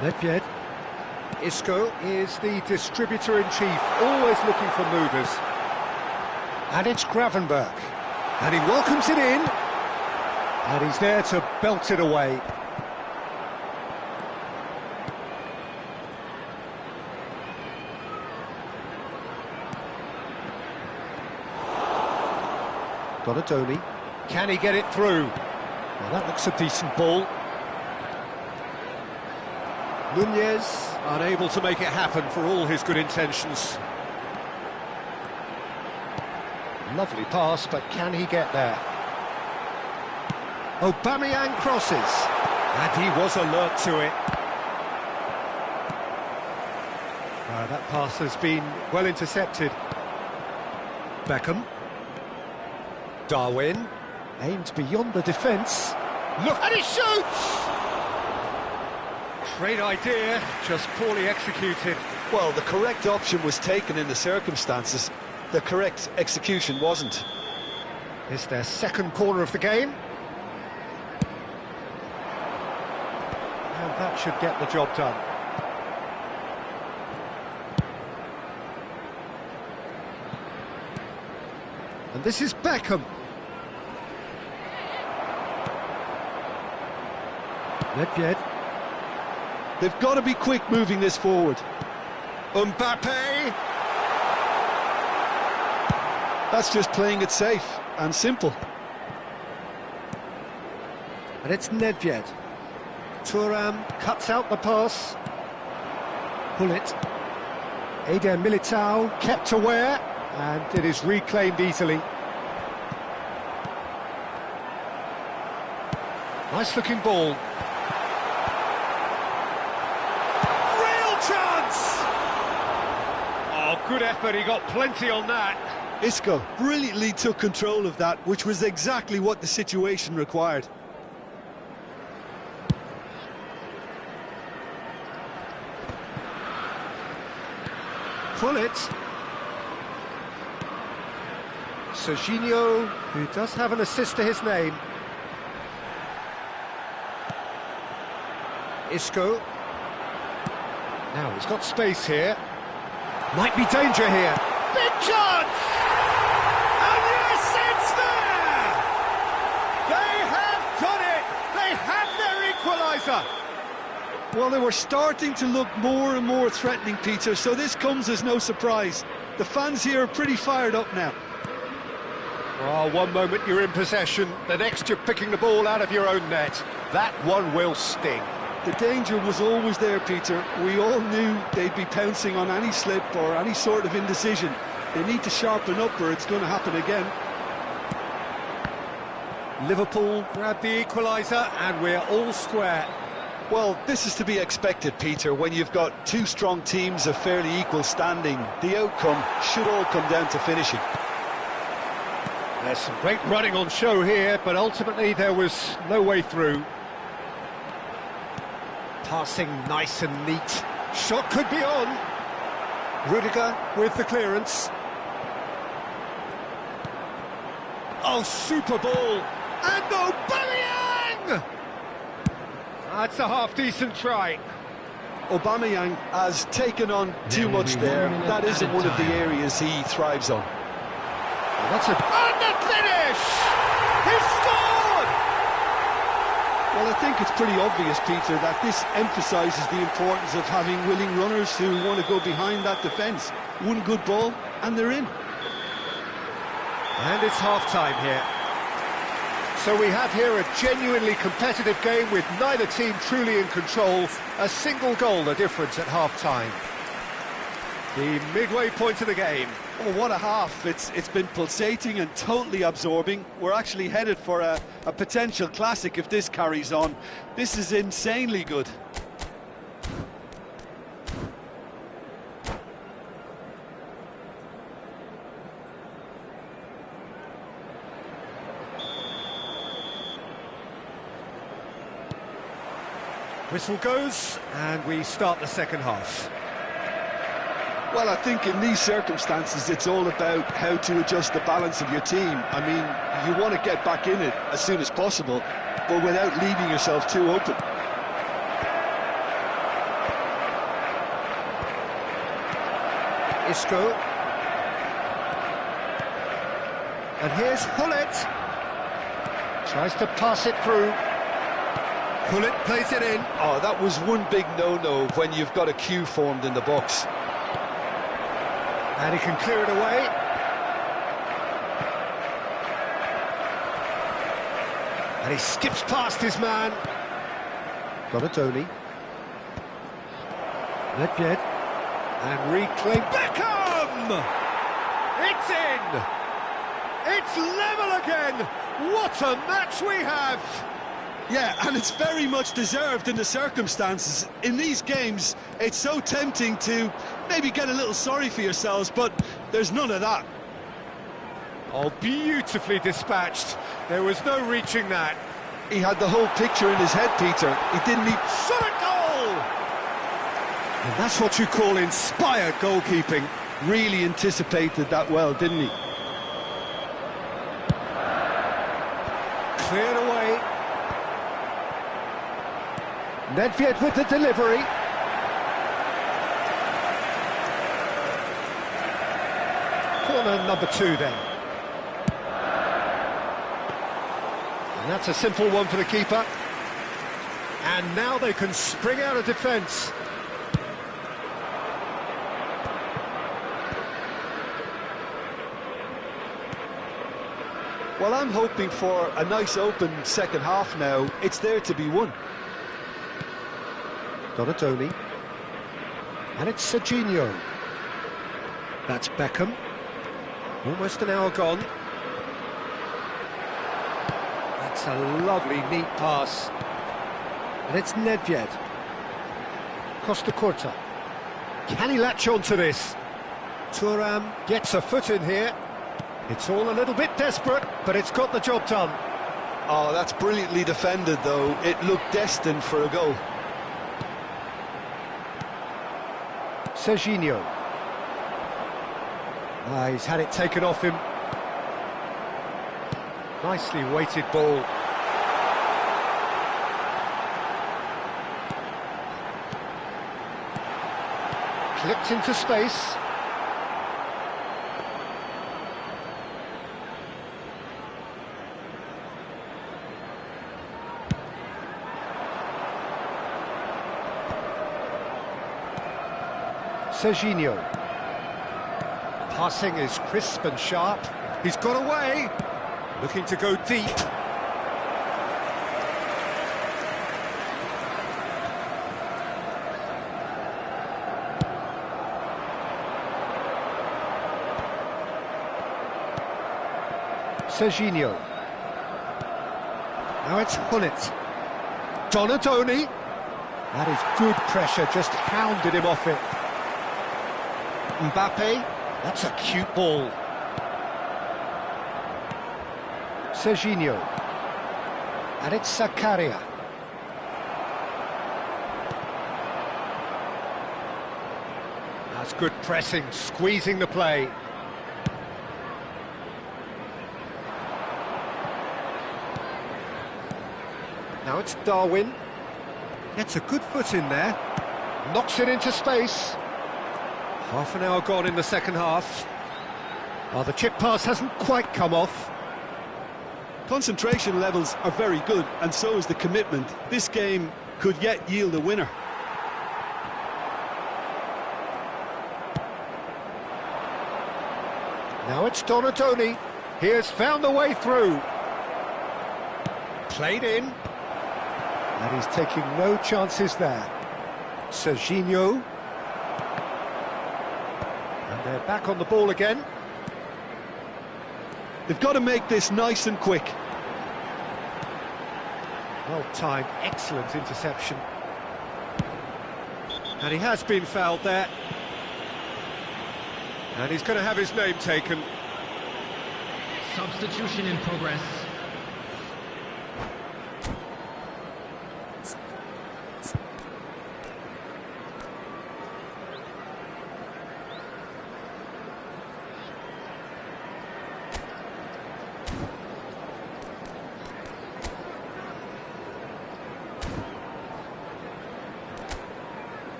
Nedved. Isco is the distributor-in-chief, always looking for movers. And it's Gravenberch. And he welcomes it in. And he's there to belt it away. Donadoni. Can he get it through? Well, that looks a decent ball. Nunez unable to make it happen for all his good intentions. Lovely pass, but can he get there? Aubameyang crosses, and he was alert to it. That pass has been well intercepted. Beckham. Darwin aimed beyond the defence. Look, and he shoots! Great idea, just poorly executed. Well, the correct option was taken in the circumstances. The correct execution wasn't. It's their second corner of the game. And that should get the job done. And this is Beckham. Nedved. They've got to be quick moving this forward. Mbappe. That's just playing it safe and simple. And it's Nedved. Thuram cuts out the pass. Hullet. Eder Militao kept aware, and it is reclaimed easily. Nice looking ball. Real chance! Oh, good effort, he got plenty on that. Isco brilliantly took control of that, which was exactly what the situation required. Hullet. Serginho, who does have an assist to his name. Isco. Now he's got space here. Might be danger here. Big chance! And yes, it's there! They have done it! They have their equaliser! Well, they were starting to look more and more threatening, Peter, so this comes as no surprise. The fans here are pretty fired up now. Well, one moment you're in possession, the next you're picking the ball out of your own net. That one will sting. The danger was always there, Peter. We all knew they'd be pouncing on any slip or any sort of indecision. They need to sharpen up or it's going to happen again. Liverpool grab the equaliser and we're all square. Well, this is to be expected, Peter. When you've got two strong teams of fairly equal standing, the outcome should all come down to finishing. There's some great running on show here, but ultimately there was no way through. Passing nice and neat. Shot could be on. Rudiger with the clearance. Oh, super ball. And Aubameyang! That's a half-decent try. Aubameyang has taken on too much there. That isn't one of the areas he thrives on. That's a... And the finish! He scored! Well, I think it's pretty obvious, Peter, that this emphasises the importance of having willing runners who want to go behind that defence. One good ball, and they're in. And it's half-time here. So we have here a genuinely competitive game with neither team truly in control. A single goal the difference at half-time. The midway point of the game. Oh, what a half. It's been pulsating and totally absorbing. We're actually headed for a potential classic if this carries on. This is insanely good. Whistle goes, and we start the second half. Well, I think in these circumstances, it's all about how to adjust the balance of your team. I mean, you want to get back in it as soon as possible, but without leaving yourself too open. Isco. And here's Hullet. Tries to pass it through. Hullet plays it in. Oh, that was one big no-no when you've got a queue formed in the box. And he can clear it away. And he skips past his man. Donatoni. Nedved. And reclaim. Beckham! It's in! It's level again! What a match we have! Yeah, and it's very much deserved in the circumstances. In these games, it's so tempting to maybe get a little sorry for yourselves, but there's none of that. Oh, beautifully dispatched. There was no reaching that. He had the whole picture in his head, Peter. He didn't need... Shot a goal! And that's what you call inspired goalkeeping. Really anticipated that well, didn't he? Cleared away. Nedved with the delivery. Corner number 2 then. And that's a simple one for the keeper. And now they can spring out of defence. Well, I'm hoping for a nice open second half now. It's there to be won. Donatoni. And it's Serginho. That's Beckham. Almost an hour gone. That's a lovely, neat pass. And it's Nedved. Costa Curta. Can he latch on to this? Thuram gets a foot in here. It's all a little bit desperate, but it's got the job done. Oh, that's brilliantly defended, though. It looked destined for a goal. Serginho. He's had it taken off him. Nicely weighted ball. Clipped into space. Serginho. Passing is crisp and sharp. He's got away. Looking to go deep. Serginho. Now it's Hullet. Donatoni. That is good pressure, just hounded him off it. Mbappe, that's a cute ball. Serginho. And it's Zakaria. That's good pressing, squeezing the play. Now it's Darwin. Gets a good foot in there. Knocks it into space. Half an hour gone in the second half. Oh, the chip pass hasn't quite come off. Concentration levels are very good, and so is the commitment. This game could yet yield a winner. Now it's Donatoni. He has found the way through. Played in. And he's taking no chances there. Serginho. And they're back on the ball again. They've got to make this nice and quick. Well timed, excellent interception. And he has been fouled there. And he's going to have his name taken. Substitution in progress.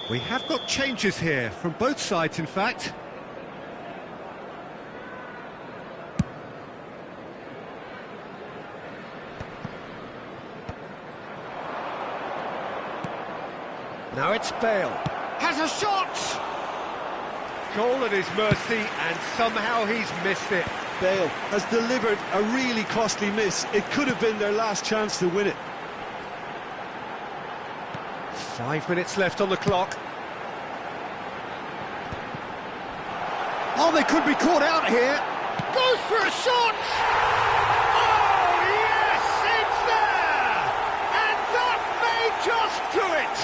We have got changes here, from both sides in fact. Now it's Bale. Has a shot! Goal at his mercy, and somehow he's missed it. Bale has delivered a really costly miss. It could have been their last chance to win it. 5 minutes left on the clock. Oh, they could be caught out here. Goes for a shot! Oh, yes, it's there! And that may just do it!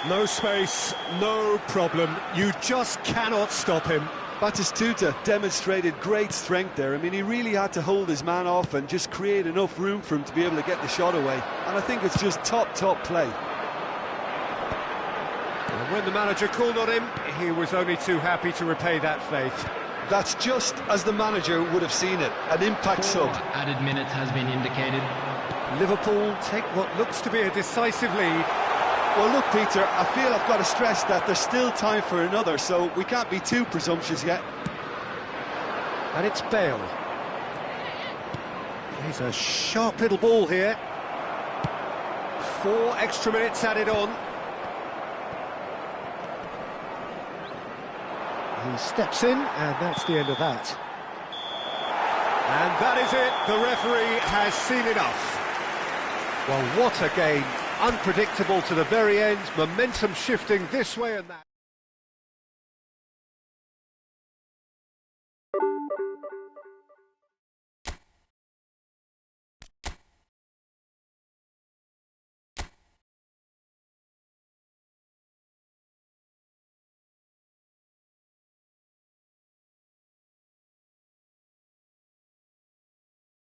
No space, no problem. You just cannot stop him. Batistuta demonstrated great strength there. I mean, he really had to hold his man off and just create enough room for him to be able to get the shot away. And I think it's just top play. And when the manager called on him, he was only too happy to repay that faith. That's just as the manager would have seen it, an impact sub. Added minutes has been indicated. Liverpool take what looks to be a decisive lead. Well, look, Peter, I feel I've got to stress that there's still time for another, so we can't be too presumptuous yet. And it's Bale. He's a sharp little ball here. 4 extra minutes added on. He steps in, and that's the end of that. And that is it. The referee has seen enough. Well, what a game. Unpredictable to the very end. Momentum shifting this way and that.